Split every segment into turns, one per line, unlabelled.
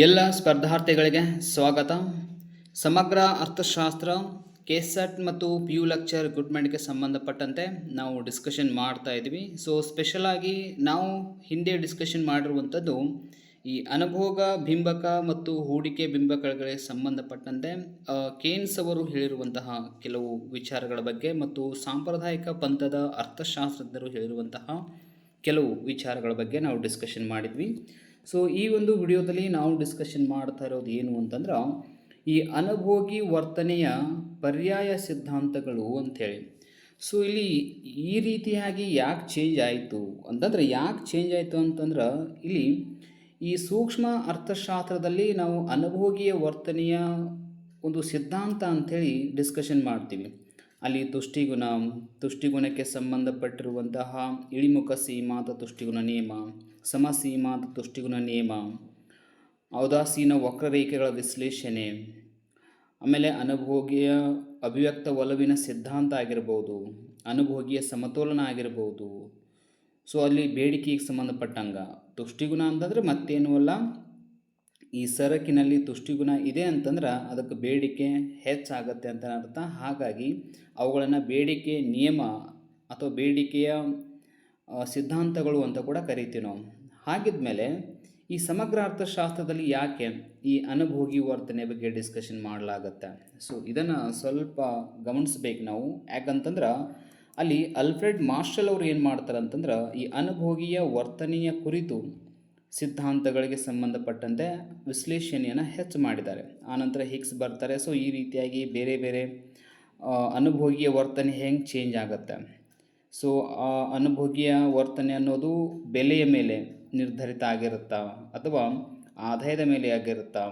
ಎಲ್ಲ ಸ್ಪರ್ಧಾರ್ಥಿಗಳಿಗೆ ಸ್ವಾಗತ. ಸಮಗ್ರ ಅರ್ಥಶಾಸ್ತ್ರ ಕೆಸೆಟ್ ಮತ್ತು ಪಿ ಯು ಲೆಕ್ಚರ್ ರಿಕ್ರೂಟ್ಮೆಂಟ್ಗೆ ಸಂಬಂಧಪಟ್ಟಂತೆ ನಾವು ಡಿಸ್ಕಷನ್ ಮಾಡ್ತಾ ಇದ್ವಿ. ಸೊ ಸ್ಪೆಷಲ್ ಆಗಿ ನಾವು ಹಿಂದೆ ಡಿಸ್ಕಷನ್ ಮಾಡಿರುವಂಥದ್ದು ಈ ಅನುಭೋಗ ಬಿಂಬಕ ಮತ್ತು ಹೂಡಿಕೆ ಬಿಂಬಕಗಳಿಗೆ ಸಂಬಂಧಪಟ್ಟಂತೆ ಕೇನ್ಸ್ ಅವರು ಹೇಳಿರುವಂತಹ ಕೆಲವು ವಿಚಾರಗಳ ಬಗ್ಗೆ ಮತ್ತು ಸಾಂಪ್ರದಾಯಿಕ ಪಂಥದ ಅರ್ಥಶಾಸ್ತ್ರಜ್ಞರು ಹೇಳಿರುವಂತಹ ಕೆಲವು ವಿಚಾರಗಳ ಬಗ್ಗೆ ನಾವು ಡಿಸ್ಕಷನ್ ಮಾಡಿದ್ವಿ. ಸೊ ಈ ಒಂದು ವಿಡಿಯೋದಲ್ಲಿ ನಾವು ಡಿಸ್ಕಷನ್ ಮಾಡ್ತಾ ಇರೋದು ಏನು ಅಂತಂದ್ರೆ ಈ ಅನುಭೋಗಿ ವರ್ತನೆಯ ಪರ್ಯಾಯ ಸಿದ್ಧಾಂತಗಳು ಅಂಥೇಳಿ. ಸೊ ಇಲ್ಲಿ ಈ ರೀತಿಯಾಗಿ ಯಾಕೆ ಚೇಂಜ್ ಆಯಿತು ಅಂತಂದರೆ ಅಂತಂದ್ರೆ ಇಲ್ಲಿ ಈ ಸೂಕ್ಷ್ಮ ಅರ್ಥಶಾಸ್ತ್ರದಲ್ಲಿ ನಾವು ಅನುಭೋಗಿಯ ವರ್ತನೆಯ ಒಂದು ಸಿದ್ಧಾಂತ ಅಂಥೇಳಿ ಡಿಸ್ಕಷನ್ ಮಾಡ್ತೀವಿ. ಅಲ್ಲಿ ತುಷ್ಟಿಗುಣಕ್ಕೆ ಸಂಬಂಧಪಟ್ಟಿರುವಂತಹ ಇಳಿಮುಖ ಸೀಮಾತ ತುಷ್ಟಿಗುಣ ನಿಯಮ, ಸಮಸೀಮಾತ ತುಷ್ಟಿಗುಣ ನಿಯಮ, ಔದಾಸೀನ ವಕ್ರರೇಖೆಗಳ ವಿಶ್ಲೇಷಣೆ, ಆಮೇಲೆ ಅನುಭೋಗಿಯ ಅಭಿವ್ಯಕ್ತ ಒಲವಿನ ಸಿದ್ಧಾಂತ ಆಗಿರ್ಬೋದು, ಅನುಭೋಗಿಯ ಸಮತೋಲನ ಆಗಿರ್ಬೋದು. ಸೊ ಅಲ್ಲಿ ಬೇಡಿಕೆಗೆ ಸಂಬಂಧಪಟ್ಟಂಗ ತುಷ್ಟಿಗುಣ ಅಂತಂದರೆ ಮತ್ತೇನೂ ಅಲ್ಲ, ಈ ಸರಕಿನಲ್ಲಿ ತುಷ್ಟಿಗುಣ ಇದೆ ಅಂತಂದ್ರೆ ಅದಕ್ಕೆ ಬೇಡಿಕೆ ಹೆಚ್ಚಾಗತ್ತೆ ಅಂತ ಅರ್ಥ. ಹಾಗಾಗಿ ಅವುಗಳನ್ನು ಬೇಡಿಕೆ ನಿಯಮ ಅಥವಾ ಬೇಡಿಕೆಯ ಸಿದ್ಧಾಂತಗಳು ಅಂತ ಕೂಡ ಕರಿತೀವಿ ನಾವು. ಹಾಗಿದ್ಮೇಲೆ ಈ ಸಮಗ್ರ ಅರ್ಥಶಾಸ್ತ್ರದಲ್ಲಿ ಯಾಕೆ ಈ ಅನುಭೋಗಿ ವರ್ತನೆ ಬಗ್ಗೆ ಡಿಸ್ಕಷನ್ ಮಾಡಲಾಗತ್ತೆ? ಸೊ ಇದನ್ನು ಸ್ವಲ್ಪ ಗಮನಿಸ್ಬೇಕು ನಾವು. ಯಾಕಂತಂದ್ರೆ ಅಲ್ಲಿ ಅಲ್ಫ್ರೆಡ್ ಮಾರ್ಷಲ್ ಅವರು ಏನು ಮಾಡ್ತಾರೆ ಅಂತಂದ್ರೆ ಈ ಅನುಭೋಗಿಯ ವರ್ತನೆಯ ಕುರಿತು ಸಿದ್ಧಾಂತಗಳಿಗೆ ಸಂಬಂಧಪಟ್ಟಂತೆ ವಿಶ್ಲೇಷಣೆಯನ್ನು ಹೆಚ್ಚು ಮಾಡಿದ್ದಾರೆ. ಆನಂತರ ಹಿಗ್ಸ್ ಬರ್ತಾರೆ. ಸೊ ಈ ರೀತಿಯಾಗಿ ಬೇರೆ ಬೇರೆ ಅನುಭೋಗಿಯ ವರ್ತನೆ ಹೆಂಗೆ ಚೇಂಜ್ ಆಗುತ್ತೆ, ಸೊ ಆ ಅನುಭೋಗಿಯ ವರ್ತನೆ ಅನ್ನೋದು ಬೆಲೆಯ ಮೇಲೆ ನಿರ್ಧರಿತ ಆಗಿರುತ್ತಾ ಅಥವಾ ಆದಾಯದ ಮೇಲೆ ಆಗಿರುತ್ತಾ,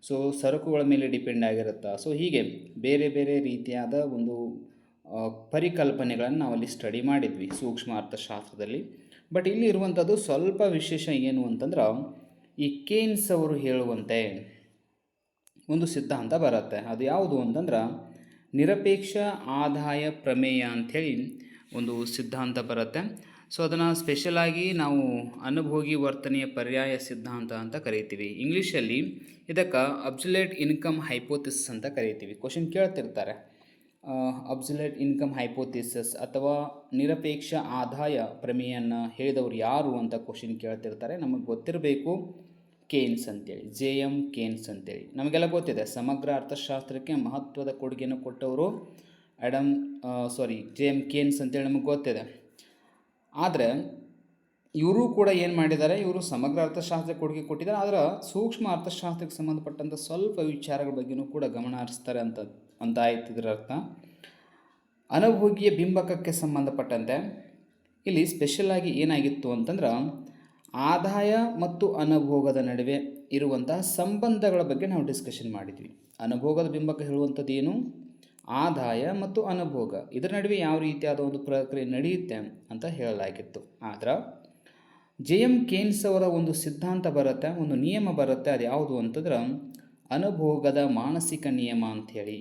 ಸೊ ಸರಕುಗಳ ಮೇಲೆ ಡಿಪೆಂಡ್ ಆಗಿರುತ್ತಾ. ಸೊ ಹೀಗೆ ಬೇರೆ ಬೇರೆ ರೀತಿಯಾದ ಒಂದು ಪರಿಕಲ್ಪನೆಗಳನ್ನು ನಾವಲ್ಲಿ ಸ್ಟಡಿ ಮಾಡಿದ್ವಿ ಸೂಕ್ಷ್ಮ ಅರ್ಥಶಾಸ್ತ್ರದಲ್ಲಿ. ಬಟ್ ಇಲ್ಲಿ ಇರುವಂಥದ್ದು ಸ್ವಲ್ಪ ವಿಶೇಷ ಏನು ಅಂತಂದ್ರೆ ಈ ಕೇನ್ಸ್ ಅವರು ಹೇಳುವಂತೆ ಒಂದು ಸಿದ್ಧಾಂತ ಬರುತ್ತೆ. ಅದು ಯಾವುದು ಅಂತಂದ್ರೆ ನಿರಪೇಕ್ಷ ಆದಾಯ ಪ್ರಮೇಯ ಅಂಥೇಳಿ ಒಂದು ಸಿದ್ಧಾಂತ ಬರುತ್ತೆ. ಸೊ ಅದನ್ನು ಸ್ಪೆಷಲಾಗಿ ನಾವು ಅನುಭೋಗಿ ವರ್ತನೆಯ ಪರ್ಯಾಯ ಸಿದ್ಧಾಂತ ಅಂತ ಕರಿತೀವಿ. ಇಂಗ್ಲೀಷಲ್ಲಿ ಇದಕ್ಕೆ ಅಬ್ಸಲ್ಯೂಟ್ ಇನ್ಕಮ್ ಹೈಪೋಥಿಸಿಸ್ ಅಂತ ಕರಿತೀವಿ. ಕ್ವಶನ್ ಕೇಳ್ತಿರ್ತಾರೆ, ಅಬ್ಸಲ್ಯೂಟ್ ಇನ್ಕಮ್ ಹೈಪೋಥಿಸಿಸ್ ಅಥವಾ ನಿರಪೇಕ್ಷ ಆದಾಯ ಪ್ರಮೇಯವನ್ನು ಹೇಳಿದವರು ಯಾರು ಅಂತ ಕ್ವಶನ್ ಕೇಳ್ತಿರ್ತಾರೆ. ನಮಗೆ ಗೊತ್ತಿರಬೇಕು ಕೇನ್ಸ್ ಅಂತೇಳಿ, JM ಕೇನ್ಸ್ ಅಂತೇಳಿ. ನಮಗೆಲ್ಲ ಗೊತ್ತಿದೆ ಸಮಗ್ರ ಅರ್ಥಶಾಸ್ತ್ರಕ್ಕೆ ಮಹತ್ವದ ಕೊಡುಗೆಯನ್ನು ಕೊಟ್ಟವರು JM ಕೇನ್ಸ್ ಅಂತೇಳಿ ನಮಗೆ ಗೊತ್ತಿದೆ. ಆದರೆ ಇವರು ಕೂಡ ಏನು ಮಾಡಿದ್ದಾರೆ, ಇವರು ಸಮಗ್ರ ಅರ್ಥಶಾಸ್ತ್ರಕ್ಕೆ ಕೊಡುಗೆ ಕೊಟ್ಟಿದ್ದಾರೆ. ಆದರೆ ಸೂಕ್ಷ್ಮ ಅರ್ಥಶಾಸ್ತ್ರಕ್ಕೆ ಸಂಬಂಧಪಟ್ಟಂಥ ಸ್ವಲ್ಪ ವಿಚಾರಗಳ ಬಗ್ಗೆಯೂ ಕೂಡ ಗಮನ ಹರಿಸ್ತಾರೆ ಅಂತ ಆಯ್ತು ಇದರ ಅರ್ಥ. ಅನುಭೋಗಿಯ ಬಿಂಬಕಕ್ಕೆ ಸಂಬಂಧಪಟ್ಟಂತೆ ಇಲ್ಲಿ ಸ್ಪೆಷಲಾಗಿ ಏನಾಗಿತ್ತು ಅಂತಂದ್ರೆ ಆದಾಯ ಮತ್ತು ಅನುಭೋಗದ ನಡುವೆ ಇರುವಂತಹ ಸಂಬಂಧಗಳ ಬಗ್ಗೆ ನಾವು ಡಿಸ್ಕಷನ್ ಮಾಡಿದ್ವಿ. ಅನುಭೋಗದ ಬಿಂಬಕ ಹೇಳುವಂಥದ್ದು ಏನು, ಆದಾಯ ಮತ್ತು ಅನುಭೋಗ ಇದರ ನಡುವೆ ಯಾವ ರೀತಿಯಾದ ಒಂದು ಪ್ರಕ್ರಿಯೆ ನಡೆಯುತ್ತೆ ಅಂತ ಹೇಳಲಾಗಿತ್ತು. ಆದ್ರೆ JM ಕೇನ್ಸ್ ಅವರ ಒಂದು ಸಿದ್ಧಾಂತ ಬರುತ್ತೆ, ಒಂದು ನಿಯಮ ಬರುತ್ತೆ. ಅದು ಯಾವುದು ಅಂತಂದ್ರೆ ಅನುಭೋಗದ ಮಾನಸಿಕ ನಿಯಮ ಅಂಥೇಳಿ.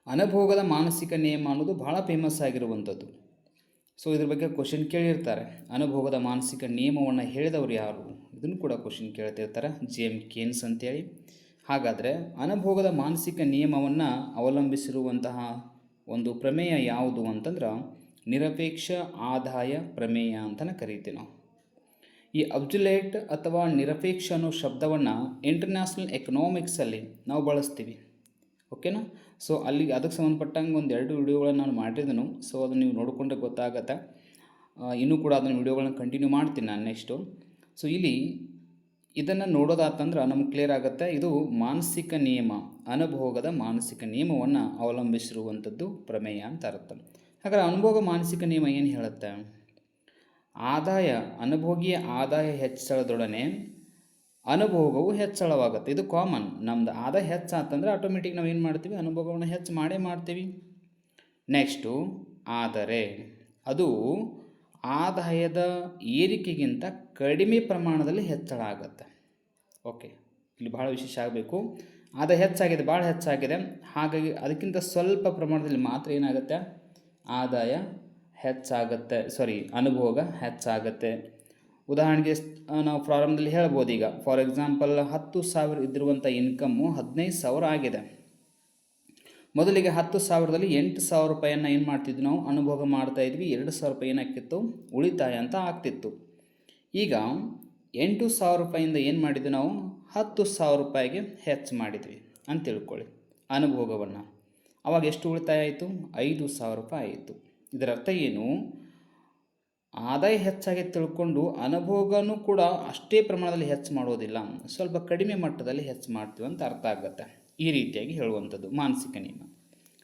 ಅನುಭೋಗದ ಮಾನಸಿಕ ನಿಯಮ ಅನ್ನೋದು ಭಾಳ ಫೇಮಸ್ ಆಗಿರುವಂಥದ್ದು. ಸೊ ಇದ್ರ ಬಗ್ಗೆ ಕ್ವಶನ್ ಕೇಳಿರ್ತಾರೆ, ಅನುಭೋಗದ ಮಾನಸಿಕ ನಿಯಮವನ್ನು ಹೇಳಿದವರು ಯಾರು, ಇದನ್ನು ಕೂಡ ಕ್ವಶನ್ ಕೇಳ್ತಿರ್ತಾರೆ, JM ಕೇನ್ಸ್ ಅಂತೇಳಿ. ಹಾಗಾದರೆ ಅನುಭೋಗದ ಮಾನಸಿಕ ನಿಯಮವನ್ನು ಅವಲಂಬಿಸಿರುವಂತಹ ಒಂದು ಪ್ರಮೇಯ ಯಾವುದು ಅಂತಂದ್ರೆ ನಿರಪೇಕ್ಷ ಆದಾಯ ಪ್ರಮೇಯ ಅಂತಲೇ ಕರಿತೀವಿ ನಾವು. ಈ ಅಬ್ಸಲ್ಯೂಟ್ ಅಥವಾ ನಿರಪೇಕ್ಷ ಅನ್ನೋ ಶಬ್ದವನ್ನು ಇಂಟರ್ನ್ಯಾಷನಲ್ ಎಕನಾಮಿಕ್ಸಲ್ಲಿ ನಾವು ಬಳಸ್ತೀವಿ. ಓಕೆನಾ? ಸೊ ಅದಕ್ಕೆ ಸಂಬಂಧಪಟ್ಟಂಗೆ ಒಂದು 2 ವಿಡಿಯೋಗಳನ್ನು ನಾನು ಮಾಡಿದ್ದನು. ಸೊ ಅದನ್ನು ನೀವು ನೋಡಿಕೊಂಡ್ರೆ ಗೊತ್ತಾಗತ್ತೆ. ಇನ್ನೂ ಕೂಡ ಅದನ್ನು ವಿಡಿಯೋಗಳನ್ನ ಕಂಟಿನ್ಯೂ ಮಾಡ್ತೀನಿ ನಾನು ನೆಕ್ಸ್ಟು. ಸೊ ಇಲ್ಲಿ ಇದನ್ನು ನೋಡೋದಾತಂದ್ರೆ ನಮಗೆ ಕ್ಲಿಯರ್ ಆಗುತ್ತೆ, ಇದು ಮಾನಸಿಕ ನಿಯಮ, ಅನುಭೋಗದ ಮಾನಸಿಕ ನಿಯಮವನ್ನು ಅವಲಂಬಿಸಿರುವಂಥದ್ದು ಪ್ರಮೇಯ ಅಂತ ಅರ್ಥ. ಹಾಗಾದ್ರೆ ಅನುಭೋಗ ಮಾನಸಿಕ ನಿಯಮ ಏನು ಹೇಳುತ್ತೆ, ಅನುಭೋಗಿಯ ಆದಾಯ ಹೆಚ್ಚಳದೊಡನೆ ಅನುಭೋಗವು ಹೆಚ್ಚಳವಾಗುತ್ತೆ. ಇದು ಕಾಮನ್. ನಮ್ಮದು ಆದಾಯ ಹೆಚ್ಚಾತಂದ್ರೆ ಆಟೋಮೆಟಿಕ್ ನಾವು ಏನು ಮಾಡ್ತೀವಿ, ಅನುಭೋಗವನ್ನು ಹೆಚ್ಚು ಮಾಡೇ ಮಾಡ್ತೀವಿ. ನೆಕ್ಸ್ಟು ಆದರೆ ಅದು ಆದಾಯದ ಏರಿಕೆಗಿಂತ ಕಡಿಮೆ ಪ್ರಮಾಣದಲ್ಲಿ ಹೆಚ್ಚಳ ಆಗುತ್ತೆ. ಓಕೆ, ಇಲ್ಲಿ ಭಾಳ ವಿಶೇಷ ಆಗಬೇಕು. ಆದಾಯ ಹೆಚ್ಚಾಗಿದೆ, ಭಾಳ ಹೆಚ್ಚಾಗಿದೆ, ಹಾಗಾಗಿ ಅದಕ್ಕಿಂತ ಸ್ವಲ್ಪ ಪ್ರಮಾಣದಲ್ಲಿ ಮಾತ್ರ ಏನಾಗುತ್ತೆ, ಆದಾಯ ಹೆಚ್ಚಾಗುತ್ತೆ, ಅನುಭೋಗ ಹೆಚ್ಚಾಗುತ್ತೆ. ಉದಾಹರಣೆಗೆ ನಾವು ಪ್ರಾರಂಭದಲ್ಲಿ ಹೇಳ್ಬೋದು. ಈಗ ಫಾರ್ ಎಕ್ಸಾಂಪಲ್ 10,000 ಇದ್ದಿರುವಂಥ ಇನ್ಕಮ್ಮು 15,000 ಆಗಿದೆ. ಮೊದಲಿಗೆ 10,000ದಲ್ಲಿ 8,000 ರೂಪಾಯಿಯನ್ನು ಏನು ಮಾಡ್ತಿದ್ವಿ, ನಾವು ಅನುಭೋಗ ಮಾಡ್ತಾಯಿದ್ವಿ. 2,000 ರೂಪಾಯಿ ಏನಾಗ್ತಿತ್ತು, ಉಳಿತಾಯ ಅಂತ ಆಗ್ತಿತ್ತು. ಈಗ 8,000 ರೂಪಾಯಿಂದ ಏನು ಮಾಡಿದ್ವಿ, ನಾವು 10,000 ರೂಪಾಯಿಗೆ ಹೆಚ್ಚು ಮಾಡಿದ್ವಿ ಅಂತ ತಿಳ್ಕೊಳ್ಳಿ ಅನುಭೋಗವನ್ನು. ಆವಾಗ ಎಷ್ಟು ಉಳಿತಾಯ ಆಯಿತು, 5,000 ರೂಪಾಯಿ ಆಯಿತು. ಇದರ ಅರ್ಥ ಏನು, ಆದಾಯ ಹೆಚ್ಚಾಗಿ ತಿಳ್ಕೊಂಡು ಅನುಭೋಗನೂ ಕೂಡ ಅಷ್ಟೇ ಪ್ರಮಾಣದಲ್ಲಿ ಹೆಚ್ಚು ಮಾಡೋದಿಲ್ಲ, ಸ್ವಲ್ಪ ಕಡಿಮೆ ಮಟ್ಟದಲ್ಲಿ ಹೆಚ್ಚು ಮಾಡ್ತೀವಿ ಅಂತ ಅರ್ಥ ಆಗುತ್ತೆ. ಈ ರೀತಿಯಾಗಿ ಹೇಳುವಂಥದ್ದು ಮಾನಸಿಕ ನಿಯಮ.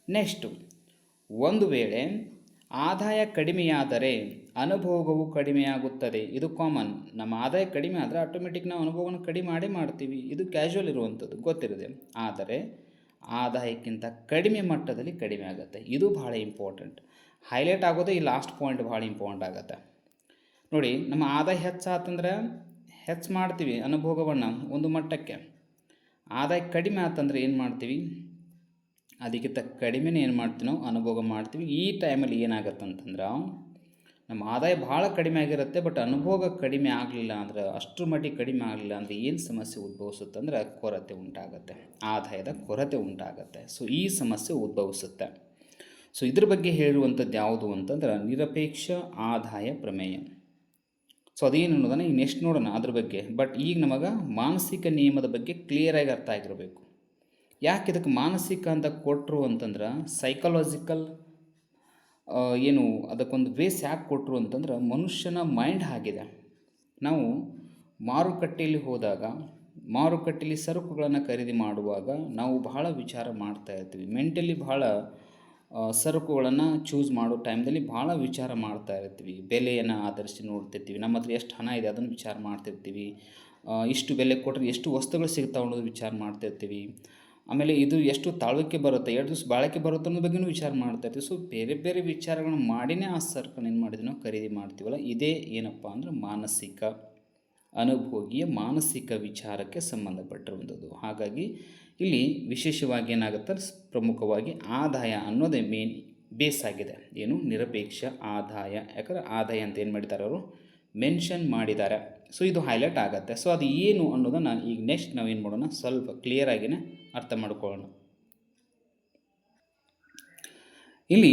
ನೆಕ್ಸ್ಟು, ಒಂದು ವೇಳೆ ಆದಾಯ ಕಡಿಮೆಯಾದರೆ ಅನುಭೋಗವು ಕಡಿಮೆಯಾಗುತ್ತದೆ. ಇದು ಕಾಮನ್. ನಮ್ಮ ಆದಾಯ ಕಡಿಮೆ ಆದರೆ ಆಟೋಮೆಟಿಕ್ ನಾವು ಅನುಭವವನ್ನು ಕಡಿಮೆ ಮಾಡೇ ಮಾಡ್ತೀವಿ. ಇದು ಕ್ಯಾಶುವಲ್ ಇರುವಂಥದ್ದು, ಗೊತ್ತಿರುತ್ತೆ. ಆದರೆ ಆದಾಯಕ್ಕಿಂತ ಕಡಿಮೆ ಮಟ್ಟದಲ್ಲಿ ಕಡಿಮೆ ಆಗುತ್ತೆ. ಇದು ಭಾಳ ಇಂಪಾರ್ಟೆಂಟ್. ಹೈಲೈಟ್ ಆಗೋದೇ ಈ ಲಾಸ್ಟ್ ಪಾಯಿಂಟ್ ಭಾಳ ಇಂಪಾರ್ಟೆಂಟ್ ಆಗುತ್ತೆ. ನೋಡಿ, ನಮ್ಮ ಆದಾಯ ಹೆಚ್ಚಾತಂದ್ರೆ ಹೆಚ್ಚು ಮಾಡ್ತೀವಿ ಅನುಭೋಗವನ್ನು ಒಂದು ಮಟ್ಟಕ್ಕೆ. ಆದಾಯ ಕಡಿಮೆ ಆತಂದ್ರೆ ಏನು ಮಾಡ್ತೀವಿ, ಅದಕ್ಕಿಂತ ಕಡಿಮೆನೇ ಏನು ಮಾಡ್ತೀವಿ, ನಾವು ಅನುಭೋಗ ಮಾಡ್ತೀವಿ. ಈ ಟೈಮಲ್ಲಿ ಏನಾಗತ್ತಂತಂದ್ರೆ ನಮ್ಮ ಆದಾಯ ಭಾಳ ಕಡಿಮೆ ಆಗಿರುತ್ತೆ, ಬಟ್ ಅನುಭೋಗ ಕಡಿಮೆ ಆಗಲಿಲ್ಲ ಅಂದ್ರೆ, ಅಷ್ಟರ ಮಟ್ಟಿಗೆ ಕಡಿಮೆ ಆಗಲಿಲ್ಲ ಅಂದರೆ ಏನು ಸಮಸ್ಯೆ ಉದ್ಭವಿಸುತ್ತಂದ್ರೆ ಕೊರತೆ ಉಂಟಾಗುತ್ತೆ, ಆದಾಯದ ಕೊರತೆ ಉಂಟಾಗುತ್ತೆ. ಸೊ ಈ ಸಮಸ್ಯೆ ಉದ್ಭವಿಸುತ್ತೆ. ಸೊ ಇದ್ರ ಬಗ್ಗೆ ಹೇಳಿರುವಂಥದ್ದು ಯಾವುದು ಅಂತಂದ್ರೆ ನಿರಪೇಕ್ಷ ಆದಾಯ ಪ್ರಮೇಯ. ಸೊ ಅದೇನು ಅನ್ನೋದನ್ನು ಈಗ ನೆಕ್ಸ್ಟ್ ನೋಡೋಣ ಅದ್ರ ಬಗ್ಗೆ. ಬಟ್ ಈಗ ನಮಗೆ ಮಾನಸಿಕ ನಿಯಮದ ಬಗ್ಗೆ ಕ್ಲಿಯರಾಗಿ ಅರ್ಥ ಆಗಿರಬೇಕು. ಯಾಕೆ ಇದಕ್ಕೆ ಮಾನಸಿಕ ಅಂತ ಕೊಟ್ಟರು ಅಂತಂದ್ರೆ, ಸೈಕಲಾಜಿಕಲ್ ಏನು ಅದಕ್ಕೊಂದು ಬೇಸ್ ಯಾಕೆ ಕೊಟ್ಟರು ಅಂತಂದ್ರೆ, ಮನುಷ್ಯನ ಮೈಂಡ್ ಆಗಿದೆ. ನಾವು ಮಾರುಕಟ್ಟೆಯಲ್ಲಿ ಹೋದಾಗ, ಮಾರುಕಟ್ಟೆಯಲ್ಲಿ ಸರಕುಗಳನ್ನು ಖರೀದಿ ಮಾಡುವಾಗ ನಾವು ಬಹಳ ವಿಚಾರ ಮಾಡ್ತಾ ಇರ್ತೀವಿ. ಮೆಂಟಲಿ ಬಹಳ ಸರಕುಗಳನ್ನು ಚೂಸ್ ಮಾಡೋ ಟೈಮ್ದಲ್ಲಿ ಭಾಳ ವಿಚಾರ ಮಾಡ್ತಾ ಇರ್ತೀವಿ. ಬೆಲೆಯನ್ನು ಆಧರಿಸಿ ನೋಡ್ತಿರ್ತೀವಿ. ನಮ್ಮ ಹತ್ರ ಎಷ್ಟು ಹಣ ಇದೆ ಅದನ್ನು ವಿಚಾರ ಮಾಡ್ತಿರ್ತೀವಿ. ಇಷ್ಟು ಬೆಲೆ ಕೊಟ್ಟರೆ ಎಷ್ಟು ವಸ್ತುಗಳು ಸಿಗ್ತಾವೆ ಅನ್ನೋದು ವಿಚಾರ ಮಾಡ್ತಿರ್ತೀವಿ. ಆಮೇಲೆ ಇದು ಎಷ್ಟು ತಾಳ್ವಿಕೆ ಬರುತ್ತೆ, 2 ದಿವಸ ಬಾಳಿಕೆ ಬರುತ್ತೆ ಅನ್ನೋದ್ರ ಬಗ್ಗೆಯೂ ವಿಚಾರ ಮಾಡ್ತಾಯಿರ್ತೀವಿ. ಸೊ ಬೇರೆ ಬೇರೆ ವಿಚಾರಗಳನ್ನ ಮಾಡಿನೇ ಆ ಸರಕನ್ನು ಏನು ಮಾಡಿದ್ವಿ, ನಾವು ಖರೀದಿ ಮಾಡ್ತೀವಲ್ಲ. ಇದೇ ಏನಪ್ಪ ಅಂದರೆ ಮಾನಸಿಕ, ಅನುಭೋಗಿಯ ಮಾನಸಿಕ ವಿಚಾರಕ್ಕೆ ಸಂಬಂಧಪಟ್ಟಿರುವಂಥದ್ದು. ಹಾಗಾಗಿ ಇಲ್ಲಿ ವಿಶೇಷವಾಗಿ ಏನಾಗುತ್ತೆ, ಪ್ರಮುಖವಾಗಿ ಆದಾಯ ಅನ್ನೋದೇ ಮೇನ್ ಬೇಸ್ ಆಗಿದೆ. ಏನು, ನಿರಪೇಕ್ಷ ಆದಾಯ. ಯಾಕಂದರೆ ಆದಾಯ ಅಂತ ಏನು ಮಾಡಿದ್ದಾರೆ, ಅವರು ಮೆನ್ಷನ್ ಮಾಡಿದ್ದಾರೆ. ಸೊ ಇದು ಹೈಲೈಟ್ ಆಗುತ್ತೆ. ಸೊ ಅದು ಏನು ಅನ್ನೋದನ್ನು ಈಗ ನೆಕ್ಸ್ಟ್ ನಾವೇನು ಮಾಡೋಣ, ಸ್ವಲ್ಪ ಕ್ಲಿಯರಾಗಿಯೇ ಅರ್ಥ ಮಾಡ್ಕೊಳ್ಳೋಣ. ಇಲ್ಲಿ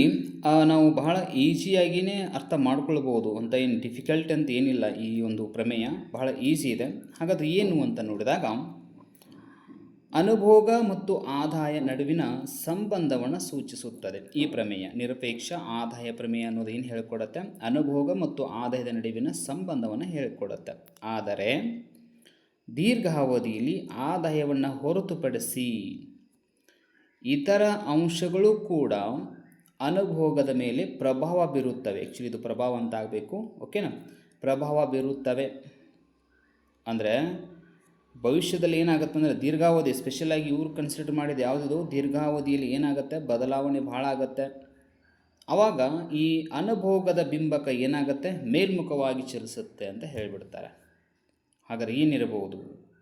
ನಾವು ಬಹಳ ಈಸಿಯಾಗಿಯೇ ಅರ್ಥ ಮಾಡ್ಕೊಳ್ಬೋದು ಅಂತ, ಏನು ಡಿಫಿಕಲ್ಟ್ ಅಂತ ಏನಿಲ್ಲ. ಈ ಒಂದು ಪ್ರಮೇಯ ಬಹಳ ಈಸಿ ಇದೆ. ಹಾಗಾದರೆ ಏನು ಅಂತ ನೋಡಿದಾಗ, ಅನುಭೋಗ ಮತ್ತು ಆದಾಯ ನಡುವಿನ ಸಂಬಂಧವನ್ನು ಸೂಚಿಸುತ್ತದೆ ಈ ಪ್ರಮೇಯ. ನಿರಪೇಕ್ಷ ಆದಾಯ ಪ್ರಮೇಯ ಅನ್ನೋದು ಏನು ಹೇಳಿಕೊಡುತ್ತೆ, ಅನುಭೋಗ ಮತ್ತು ಆದಾಯದ ನಡುವಿನ ಸಂಬಂಧವನ್ನು ಹೇಳಿಕೊಡುತ್ತೆ. ಆದರೆ ದೀರ್ಘಾವಧಿಯಲ್ಲಿ ಆದಾಯವನ್ನು ಹೊರತುಪಡಿಸಿ ಇತರ ಅಂಶಗಳು ಕೂಡ ಅನುಭೋಗದ ಮೇಲೆ ಪ್ರಭಾವ ಬೀರುತ್ತವೆ. ಆ್ಯಕ್ಚುಲಿ ಇದು ಪ್ರಭಾವ ಅಂತ ಆಗಬೇಕು, ಓಕೆನಾ. ಪ್ರಭಾವ ಬೀರುತ್ತವೆ ಅಂದರೆ ಭವಿಷ್ಯದಲ್ಲಿ ಏನಾಗುತ್ತೆ ಅಂದರೆ, ದೀರ್ಘಾವಧಿ ಸ್ಪೆಷಲಾಗಿ ಇವ್ರು ಕನ್ಸಿಡರ್ ಮಾಡಿದ ಯಾವುದಿದು, ದೀರ್ಘಾವಧಿಯಲ್ಲಿ ಏನಾಗುತ್ತೆ, ಬದಲಾವಣೆ ಭಾಳ ಆಗುತ್ತೆ. ಆವಾಗ ಈ ಅನುಭೋಗದ ಬಿಂಬಕ ಏನಾಗುತ್ತೆ, ಮೇಲ್ಮುಖವಾಗಿ ಚಲಿಸುತ್ತೆ ಅಂತ ಹೇಳಿಬಿಡ್ತಾರೆ. ಹಾಗಾದ್ರೆ ಏನಿರಬಹುದು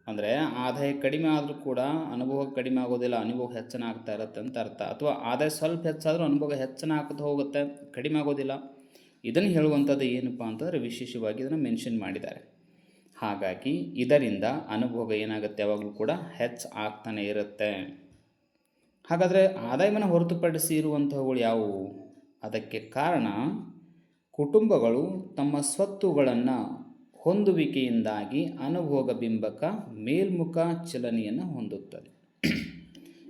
ಅಂದರೆ, ಆದಾಯ ಕಡಿಮೆ ಆದರೂ ಕೂಡ ಅನುಭವ ಕಡಿಮೆ ಆಗೋದಿಲ್ಲ, ಅನುಭವ ಹೆಚ್ಚನ ಆಗ್ತಾ ಇರುತ್ತೆ ಅಂತ ಅರ್ಥ. ಅಥವಾ ಆದಾಯ ಸ್ವಲ್ಪ ಹೆಚ್ಚಾದರೂ ಅನುಭವ ಹೆಚ್ಚನ ಆಗ್ತಾ ಹೋಗುತ್ತೆ, ಕಡಿಮೆ ಆಗೋದಿಲ್ಲ. ಇದನ್ನು ಹೇಳುವಂಥದ್ದು ಏನಪ್ಪ ಅಂತಂದರೆ, ವಿಶೇಷವಾಗಿ ಇದನ್ನು ಮೆನ್ಷನ್ ಮಾಡಿದ್ದಾರೆ. ಹಾಗಾಗಿ ಇದರಿಂದ ಅನುಭೋಗ ಏನಾಗುತ್ತೆ, ಯಾವಾಗಲೂ ಕೂಡ ಹೆಚ್ಚು ಆಗ್ತಾನೆ ಇರುತ್ತೆ. ಹಾಗಾದರೆ ಆದಾಯವನ್ನು ಹೊರತುಪಡಿಸಿ ಇರುವಂಥವುಗಳು ಯಾವುವು? ಅದಕ್ಕೆ ಕಾರಣ ಕುಟುಂಬಗಳು ತಮ್ಮ ಸ್ವತ್ತುಗಳನ್ನು ಹೊಂದುವಿಕೆಯಿಂದಾಗಿ ಅನುಭೋಗ ಬಿಂಬಕ ಮೇಲ್ಮುಖ ಚಲನೆಯನ್ನು ಹೊಂದುತ್ತದೆ.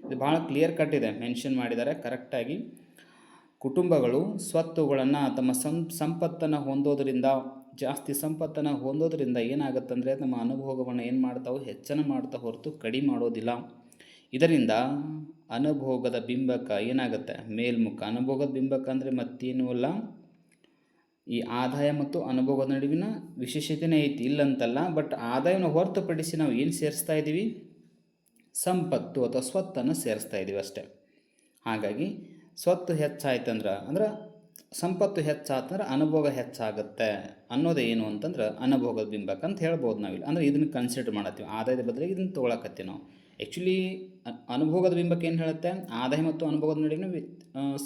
ಇದು ಭಾಳ ಕ್ಲಿಯರ್ ಕಟ್ ಇದೆ, ಮೆನ್ಷನ್ ಮಾಡಿದ್ದಾರೆ ಕರೆಕ್ಟಾಗಿ. ಕುಟುಂಬಗಳು ಸ್ವತ್ತುಗಳನ್ನು ತಮ್ಮ ಸಂಪತ್ತನ್ನು ಹೊಂದೋದ್ರಿಂದ, ಜಾಸ್ತಿ ಸಂಪತ್ತನ್ನು ಹೊಂದೋದ್ರಿಂದ ಏನಾಗುತ್ತಂದರೆ, ನಮ್ಮ ಅನುಭೋಗವನ್ನು ಏನು ಮಾಡ್ತಾವೆ, ಹೆಚ್ಚನ ಮಾಡ್ತಾ ಹೊರತು ಕಡಿಮೆ ಮಾಡೋದಿಲ್ಲ. ಇದರಿಂದ ಅನುಭೋಗದ ಬಿಂಬಕ ಏನಾಗುತ್ತೆ, ಮೇಲ್ಮುಖ. ಅನುಭೋಗದ ಬಿಂಬಕ ಅಂದರೆ ಮತ್ತೇನೂ ಅಲ್ಲ, ಈ ಆದಾಯ ಮತ್ತು ಅನುಭೋಗದ ನಡುವಿನ ವಿಶೇಷತೆಯೇ ಐತಿ, ಇಲ್ಲಂತಲ್ಲ. ಬಟ್ ಆದಾಯವನ್ನು ಹೊರತುಪಡಿಸಿ ನಾವು ಏನು ಸೇರಿಸ್ತಾ ಇದ್ದೀವಿ, ಸಂಪತ್ತು ಅಥವಾ ಸ್ವತ್ತನ್ನು ಸೇರಿಸ್ತಾ ಇದ್ದೀವಿ ಅಷ್ಟೇ. ಹಾಗಾಗಿ ಸ್ವತ್ತು ಹೆಚ್ಚಾಯ್ತಂದ್ರೆ ಸಂಪತ್ತು ಹೆಚ್ಚಾತಂದ್ರೆ ಅನುಭೋಗ ಹೆಚ್ಚಾಗುತ್ತೆ ಅನ್ನೋದೇ ಏನು ಅಂತಂದ್ರೆ ಅನುಭೋಗದ ಬಿಂಬಕ ಅಂತ ಹೇಳ್ಬೋದು ನಾವಿಲ್ಲಿ. ಅಂದರೆ ಇದನ್ನು ಕನ್ಸಿಡರ್ ಮಾಡತ್ತೀವಿ, ಆದಾಯದ ಬದಲಿಗೆ ಇದನ್ನು ತೊಗೊಳಕತ್ತೀವಿ ನಾವು. ಆ್ಯಕ್ಚುಲಿ ಅನುಭೋಗದ ಬಿಂಬಕ ಏನು ಹೇಳುತ್ತೆ, ಆದಾಯ ಮತ್ತು ಅನುಭೋಗದ ನಡುವಿನ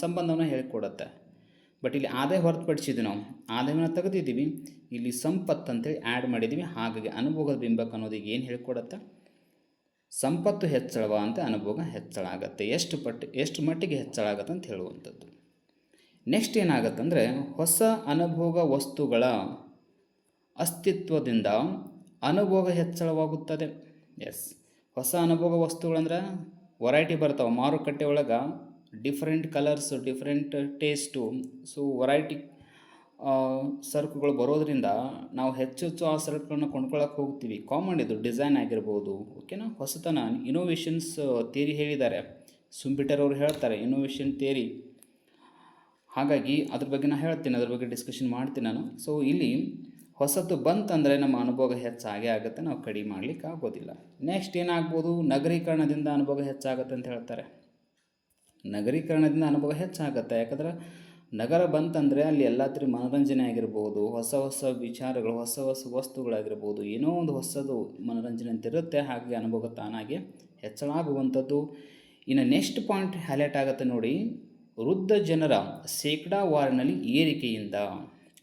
ಸಂಬಂಧವನ್ನು ಹೇಳಿಕೊಡುತ್ತೆ. ಬಟ್ ಇಲ್ಲಿ ಆದಾಯ ಹೊರತುಪಡಿಸಿದ್ವಿ, ನಾವು ಆದಾಯವನ್ನು ತೆಗೆದಿದ್ದೀವಿ, ಇಲ್ಲಿ ಸಂಪತ್ತು ಅಂತೇಳಿ ಆ್ಯಡ್ ಮಾಡಿದ್ದೀವಿ. ಹಾಗಾಗಿ ಅನುಭೋಗದ ಬಿಂಬಕ ಅನ್ನೋದು ಈಗ ಏನು ಹೇಳ್ಕೊಡತ್ತೆ, ಸಂಪತ್ತು ಹೆಚ್ಚಳವ ಅಂತ ಅನುಭೋಗ ಹೆಚ್ಚಳ ಆಗುತ್ತೆ. ಎಷ್ಟು ಮಟ್ಟಿಗೆ ಹೆಚ್ಚಳ ಆಗುತ್ತೆ ಅಂತ ಹೇಳುವಂಥದ್ದು. ನೆಕ್ಸ್ಟ್ ಏನಾಗುತ್ತಂದರೆ, ಹೊಸ ಅನುಭೋಗ ವಸ್ತುಗಳ ಅಸ್ತಿತ್ವದಿಂದ ಅನುಭೋಗ ಹೆಚ್ಚಳವಾಗುತ್ತದೆ. ಹೊಸ ಅನುಭೋಗ ವಸ್ತುಗಳಂದ್ರೆ ವೆರೈಟಿ ಬರ್ತಾವೆ ಮಾರುಕಟ್ಟೆ ಒಳಗೆ, different colours, different taste, so variety ಸರಕುಗಳು ಬರೋದರಿಂದ ನಾವು ಹೆಚ್ಚು ಆ ಸರಕುಗಳನ್ನ ಕೊಂಡ್ಕೊಳ್ಳೋಕೆ ಹೋಗ್ತೀವಿ. ಕಾಮನ್ ಇದು, ಡಿಸೈನ್ ಆಗಿರ್ಬೋದು, ಓಕೆನಾ, ಹೊಸತನ, ಇನೋವೇಷನ್ಸ್ ಥಿಯರಿ ಹೇಳಿದ್ದಾರೆ, ಸುಂಬಿಟರ್ ಅವರು ಹೇಳ್ತಾರೆ ಇನೋವೇಷನ್ ಥಿಯರಿ. ಹಾಗಾಗಿ ಅದ್ರ ಬಗ್ಗೆ ನಾನು ಹೇಳ್ತೀನಿ, ಅದ್ರ ಬಗ್ಗೆ ಡಿಸ್ಕಷನ್ ಮಾಡ್ತೀನಿ ನಾನು. ಸೊ ಇಲ್ಲಿ ಹೊಸತು ಬಂತಂದರೆ ನಮ್ಮ ಅನುಭೋಗ ಹೆಚ್ಚಾಗೇ ಆಗುತ್ತೆ, ನಾವು ಕಡಿಮೆ ಮಾಡಲಿಕ್ಕೆ ಆಗೋದಿಲ್ಲ. ನೆಕ್ಸ್ಟ್ ಏನಾಗ್ಬೋದು, ನಗರೀಕರಣದಿಂದ ಅನುಭೋಗ ಹೆಚ್ಚಾಗುತ್ತೆ ಅಂತ ಹೇಳ್ತಾರೆ. ನಗರೀಕರಣದಿಂದ ಅನುಭವ ಹೆಚ್ಚಾಗುತ್ತೆ, ಯಾಕಂದ್ರೆ ನಗರ ಬಂತಂದರೆ ಅಲ್ಲಿ ಎಲ್ಲ ಥರ ಮನೋರಂಜನೆ ಆಗಿರ್ಬೋದು, ಹೊಸ ಹೊಸ ವಿಚಾರಗಳು, ಹೊಸ ಹೊಸ ವಸ್ತುಗಳಾಗಿರ್ಬೋದು, ಏನೋ ಒಂದು ಹೊಸದು ಮನೋರಂಜನೆ ಅಂತ ಇರುತ್ತೆ. ಹಾಗಾಗಿ ಅನುಭವ ತಾನಾಗಿ ಹೆಚ್ಚಳ ಆಗುವಂಥದ್ದು. ಇನ್ನು ನೆಕ್ಸ್ಟ್ ಪಾಯಿಂಟ್ ಹೈಲೈಟ್ ಆಗುತ್ತೆ ನೋಡಿ, ವೃದ್ಧ ಜನರ ಶೇಕಡಾವಾರಿನಲ್ಲಿ ಏರಿಕೆಯಿಂದ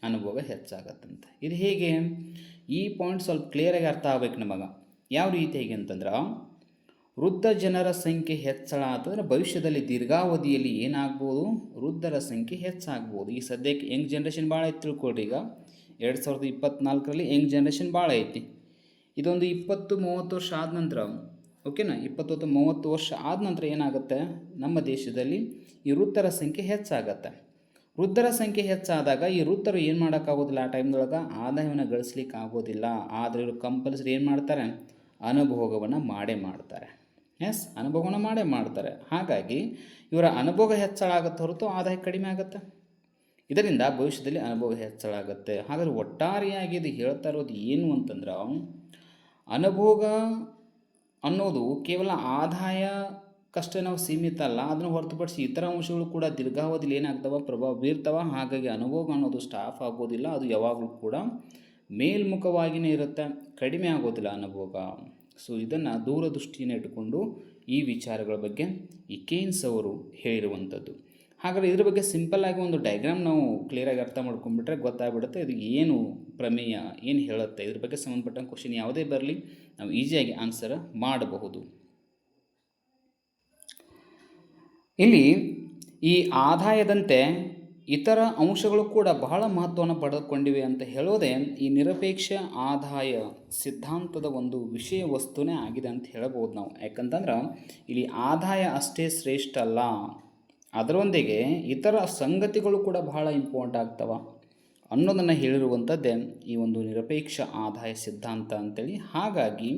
ಅನುಭವ ಹೆಚ್ಚಾಗತ್ತಂತೆ. ಇದು ಹೇಗೆ, ಈ ಪಾಯಿಂಟ್ ಸ್ವಲ್ಪ ಕ್ಲಿಯರಾಗಿ ಅರ್ಥ ಆಗ್ಬೇಕು ನಮಗೆ. ಯಾವ ರೀತಿ ಹೇಗೆ ಅಂತಂದ್ರೆ, ವೃದ್ಧ ಜನರ ಸಂಖ್ಯೆ ಹೆಚ್ಚಳ ಅಂತಂದರೆ ಭವಿಷ್ಯದಲ್ಲಿ ದೀರ್ಘಾವಧಿಯಲ್ಲಿ ಏನಾಗ್ಬೋದು, ವೃದ್ಧರ ಸಂಖ್ಯೆ ಹೆಚ್ಚಾಗ್ಬೋದು. ಈ ಸದ್ಯಕ್ಕೆ ಯಂಗ್ ಜನ್ರೇಷನ್ ಭಾಳ ಐತಿ ತಿಳ್ಕೊಳ್ರಿ. ಈಗ 2024ರಲ್ಲಿ ಯಂಗ್ ಜನ್ರೇಷನ್ ಭಾಳ ಐತಿ. ಇದೊಂದು 20-30 ವರ್ಷ ಆದ ನಂತರ, ಓಕೆನಾ, 20-30 ವರ್ಷ ಆದ ನಂತರ ಏನಾಗುತ್ತೆ, ನಮ್ಮ ದೇಶದಲ್ಲಿ ಈ ವೃದ್ಧರ ಸಂಖ್ಯೆ ಹೆಚ್ಚಾಗತ್ತೆ. ವೃದ್ಧರ ಸಂಖ್ಯೆ ಹೆಚ್ಚಾದಾಗ ಈ ವೃದ್ಧರು ಏನು ಮಾಡೋಕ್ಕಾಗೋದಿಲ್ಲ, ಆ ಟೈಮ್ದೊಳಗೆ ಆದಾಯವನ್ನು ಗಳಿಸ್ಲಿಕ್ಕೆ ಆಗೋದಿಲ್ಲ. ಆದರೆ ಇವರು ಕಂಪಲ್ಸರಿ ಏನು ಮಾಡ್ತಾರೆ, ಅನುಭೋಗವನ್ನು ಮಾಡ್ತಾರೆ. ಅನುಭವವನ್ನು ಮಾಡ್ತಾರೆ. ಹಾಗಾಗಿ ಇವರ ಅನುಭೋಗ ಹೆಚ್ಚಳ ಆಗುತ್ತೆ ಹೊರತು ಆದಾಯ ಕಡಿಮೆ ಆಗುತ್ತೆ. ಇದರಿಂದ ಭವಿಷ್ಯದಲ್ಲಿ ಅನುಭವ ಹೆಚ್ಚಳ ಆಗುತ್ತೆ. ಹಾಗಾದರೆ ಒಟ್ಟಾರೆಯಾಗಿ ಇದು ಹೇಳ್ತಾ ಇರೋದು ಏನು ಅಂತಂದ್ರೆ, ಅನುಭೋಗ ಅನ್ನೋದು ಕೇವಲ ಆದಾಯಕ್ಕಷ್ಟೇ ನಾವು ಸೀಮಿತ ಅಲ್ಲ, ಅದನ್ನು ಹೊರತುಪಡಿಸಿ ಇತರ ಅಂಶಗಳು ಕೂಡ ದೀರ್ಘಾವಧಿಯಲ್ಲಿ ಏನಾಗ್ತವೆ, ಪ್ರಭಾವ ಬೀರ್ತವೆ. ಹಾಗಾಗಿ ಅನುಭೋಗ ಅನ್ನೋದು ಸ್ಟಾಫ್ ಆಗೋದಿಲ್ಲ, ಅದು ಯಾವಾಗಲೂ ಕೂಡ ಮೇಲ್ಮುಖವಾಗಿಯೇ ಇರುತ್ತೆ, ಕಡಿಮೆ ಆಗೋದಿಲ್ಲ ಅನುಭೋಗ. ಸೊ ಇದನ್ನು ದೂರದೃಷ್ಟಿಯನ್ನು ಇಟ್ಟುಕೊಂಡು ಈ ವಿಚಾರಗಳ ಬಗ್ಗೆ ಈ ಕೇನ್ಸ್ ಅವರು ಹೇಳಿರುವಂಥದ್ದು. ಹಾಗಾದರೆ ಇದ್ರ ಬಗ್ಗೆ ಸಿಂಪಲ್ಲಾಗಿ ಒಂದು ಡಯಾಗ್ರಾಮ್ ನಾವು ಕ್ಲಿಯರಾಗಿ ಅರ್ಥ ಮಾಡ್ಕೊಂಡ್ಬಿಟ್ರೆ ಗೊತ್ತಾಗ್ಬಿಡುತ್ತೆ ಇದು ಏನು ಪ್ರಮೇಯ, ಏನು ಹೇಳುತ್ತೆ. ಇದ್ರ ಬಗ್ಗೆ ಸಂಬಂಧಪಟ್ಟ ಕ್ವಶನ್ ಯಾವುದೇ ಬರಲಿ ನಾವು ಈಸಿಯಾಗಿ ಆನ್ಸರ್ ಮಾಡಬಹುದು. ಇಲ್ಲಿ ಈ ಆದಾಯದಂತೆ ಇತರ ಅಂಶಗಳು ಕೂಡ ಬಹಳ ಮಹತ್ವವನ್ನು ಪಡೆದುಕೊಂಡಿವೆ ಅಂತ ಹೇಳೋದೇ ಈ ನಿರಪೇಕ್ಷ ಆದಾಯ ಸಿದ್ಧಾಂತದ ಒಂದು ವಿಷಯ ವಸ್ತುನೇ ಆಗಿದೆ ಅಂತ ಹೇಳ್ಬೋದು ನಾವು. ಯಾಕಂತಂದ್ರೆ ಇಲ್ಲಿ ಆದಾಯ ಅಷ್ಟೇ ಶ್ರೇಷ್ಠ ಅಲ್ಲ, ಅದರೊಂದಿಗೆ ಇತರ ಸಂಗತಿಗಳು ಕೂಡ ಬಹಳ ಇಂಪಾರ್ಟೆಂಟ್ ಆಗ್ತವೆ ಅನ್ನೋದನ್ನು ಹೇಳಿರುವಂಥದ್ದೇ ಈ ಒಂದು ನಿರಪೇಕ್ಷ ಆದಾಯ ಸಿದ್ಧಾಂತ ಅಂತೇಳಿ. ಹಾಗಾಗಿ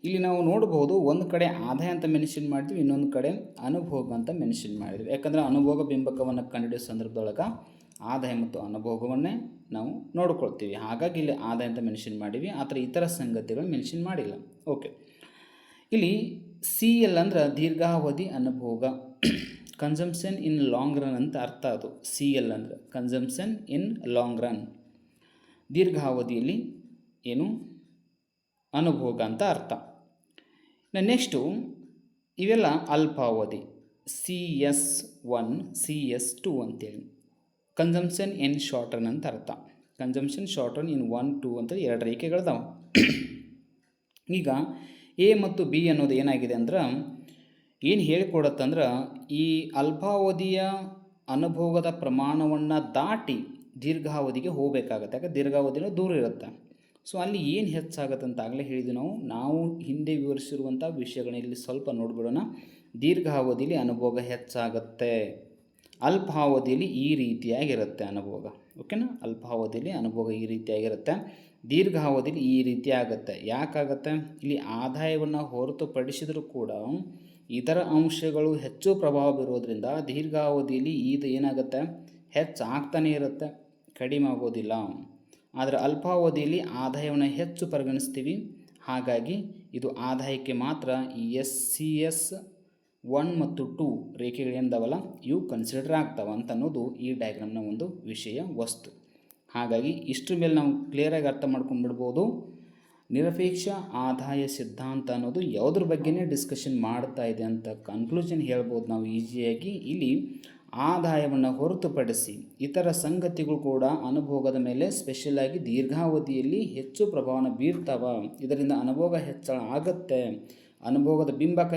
ಇಲ್ಲಿ ನಾವು ನೋಡ್ಬೋದು, ಒಂದು ಕಡೆ ಆದಾಯ ಅಂತ ಮೆನ್ಷನ್ ಮಾಡ್ತೀವಿ, ಇನ್ನೊಂದು ಕಡೆ ಅನುಭೋಗ ಅಂತ ಮೆನ್ಷನ್ ಮಾಡಿದ್ವಿ. ಯಾಕಂದರೆ ಅನುಭೋಗ ಬಿಂಬಕವನ್ನು ಕಂಡುಹಿಡಿಯೋ ಸಂದರ್ಭದೊಳಗೆ ಆದಾಯ ಮತ್ತು ಅನುಭೋಗವನ್ನೇ ನಾವು ನೋಡ್ಕೊಳ್ತೀವಿ. ಹಾಗಾಗಿ ಇಲ್ಲಿ ಆದಾಯ ಅಂತ ಮೆನ್ಷನ್ ಮಾಡಿವಿ, ಆ ಥರ ಇತರ ಸಂಗತಿಗಳು ಮೆನ್ಷನ್ ಮಾಡಿಲ್ಲ. ಓಕೆ, ಇಲ್ಲಿ CL ಅಂದ್ರೆ ದೀರ್ಘಾವಧಿ ಅನುಭೋಗ, ಕನ್ಸಂಪ್ಷನ್ ಇನ್ ಲಾಂಗ್ ರನ್ ಅಂತ ಅರ್ಥ. ಅದು CL ಅಂದರೆ ಕನ್ಸಂಪ್ಷನ್ ಇನ್ ಲಾಂಗ್ ರನ್, ದೀರ್ಘಾವಧಿಯಲ್ಲಿ ಏನು ಅನುಭೋಗ ಅಂತ ಅರ್ಥ. ನೆಕ್ಸ್ಟು ಇವೆಲ್ಲ ಅಲ್ಪಾವಧಿ, CS1 CS2 ಅಂತೇಳಿ. ಕನ್ಸಂಪ್ಷನ್ ಇನ್ ಶಾರ್ಟ್ ರನ್ ಅಂತ ಅರ್ಥ. ಕನ್ಸಂಪ್ಷನ್ ಶಾರ್ಟ್ ರನ್ ಇನ್ 1 2 ಅಂತ 2 ರೇಖೆಗಳದಾವೆ. ಈಗ A ಮತ್ತು B ಅನ್ನೋದು ಏನಾಗಿದೆ ಅಂದ್ರೆ ಏನು ಹೇಳಿಕೊಡತ್ತಂದ್ರೆ, ಈ ಅಲ್ಪಾವಧಿಯ ಅನುಭೋಗದ ಪ್ರಮಾಣವನ್ನು ದಾಟಿ ದೀರ್ಘಾವಧಿಗೆ ಹೋಗಬೇಕಾಗತ್ತೆ. ಯಾಕೆ ದೀರ್ಘಾವಧಿನೂ ದೂರ ಇರುತ್ತೆ. ಸೊ ಅಲ್ಲಿ ಏನು ಹೆಚ್ಚಾಗುತ್ತೆ ಅಂತ ಆಗಲೇ ಹೇಳಿದ್ವಿ ನಾವು ಹಿಂದೆ ವಿವರಿಸಿರುವಂಥ ವಿಷಯಗಳನ್ನ ಇಲ್ಲಿ ಸ್ವಲ್ಪ ನೋಡ್ಬಿಡೋಣ. ದೀರ್ಘಾವಧಿಯಲ್ಲಿ ಅನುಭೋಗ ಹೆಚ್ಚಾಗುತ್ತೆ, ಅಲ್ಪಾವಧಿಯಲ್ಲಿ ಈ ರೀತಿಯಾಗಿರುತ್ತೆ ಅನುಭೋಗ. ಓಕೆನಾ, ಅಲ್ಪಾವಧಿಯಲ್ಲಿ ಅನುಭೋಗ ಈ ರೀತಿಯಾಗಿರುತ್ತೆ, ದೀರ್ಘಾವಧಿಯಲ್ಲಿ ಈ ರೀತಿ ಆಗುತ್ತೆ. ಯಾಕಾಗತ್ತೆ, ಇಲ್ಲಿ ಆದಾಯವನ್ನು ಹೊರತುಪಡಿಸಿದರೂ ಕೂಡ ಇತರ ಅಂಶಗಳು ಹೆಚ್ಚು ಪ್ರಭಾವ ಬೀರೋದ್ರಿಂದ ದೀರ್ಘಾವಧಿಯಲ್ಲಿ ಇದು ಏನಾಗುತ್ತೆ, ಹೆಚ್ಚಾಗ್ತಾನೇ ಇರುತ್ತೆ, ಕಡಿಮೆ ಆಗೋದಿಲ್ಲ. ಆದರೆ ಅಲ್ಪಾವಧಿಯಲ್ಲಿ ಆದಾಯವನ್ನು ಹೆಚ್ಚು ಪರಿಗಣಿಸ್ತೀವಿ. ಹಾಗಾಗಿ ಇದು ಆದಾಯಕ್ಕೆ ಮಾತ್ರ ಈ CS1 ಮತ್ತು 2 ರೇಖೆಗಳೇನಿದಾವಲ್ಲ ಇವು ಕನ್ಸಿಡರ್ ಆಗ್ತಾವೆ ಅಂತ ಅನ್ನೋದು ಈ ಡಯಾಗ್ರಾಮ್ನ ಒಂದು ವಿಷಯ ವಸ್ತು. ಹಾಗಾಗಿ ಇಷ್ಟರ ಮೇಲೆ ನಾವು ಕ್ಲಿಯರಾಗಿ ಅರ್ಥ ಮಾಡ್ಕೊಂಡ್ಬಿಡ್ಬೋದು, ನಿರಪೇಕ್ಷ ಆದಾಯ ಸಿದ್ಧಾಂತ ಅನ್ನೋದು ಯಾವುದ್ರ ಬಗ್ಗೆನೇ ಡಿಸ್ಕಷನ್ ಮಾಡ್ತಾ ಇದೆ ಅಂತ ಕನ್ಕ್ಲೂಷನ್ ಹೇಳ್ಬೋದು ನಾವು ಈಸಿಯಾಗಿ. ಇಲ್ಲಿ ಆದಾಯವನ್ನು ಹೊರತುಪಡಿಸಿ ಇತರ ಸಂಗತಿಗಳು ಕೂಡ ಅನುಭೋಗದ ಮೇಲೆ ಸ್ಪೆಷಲಾಗಿ ದೀರ್ಘಾವಧಿಯಲ್ಲಿ ಹೆಚ್ಚು ಪ್ರಭಾವವನ್ನು ಬೀರ್ತಾವ. ಇದರಿಂದ ಅನುಭೋಗ ಹೆಚ್ಚಳ ಆಗುತ್ತೆ, ಅನುಭೋಗದ ಬಿಂಬಕ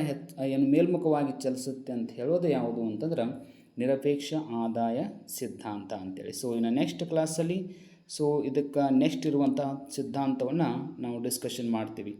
ಏನು ಮೇಲ್ಮುಖವಾಗಿ ಚಲಿಸುತ್ತೆ ಅಂತ ಹೇಳೋದು ಯಾವುದು ಅಂತಂದ್ರೆ ನಿರಪೇಕ್ಷ ಆದಾಯ ಸಿದ್ಧಾಂತ ಅಂತೇಳಿ. ಸೊ ಇನ್ನು ನೆಕ್ಸ್ಟ್ ಕ್ಲಾಸಲ್ಲಿ ಇದಕ್ಕೆ ನೆಕ್ಸ್ಟ್ ಇರುವಂಥ ಸಿದ್ಧಾಂತವನ್ನು ನಾವು ಡಿಸ್ಕಷನ್ ಮಾಡ್ತೀವಿ.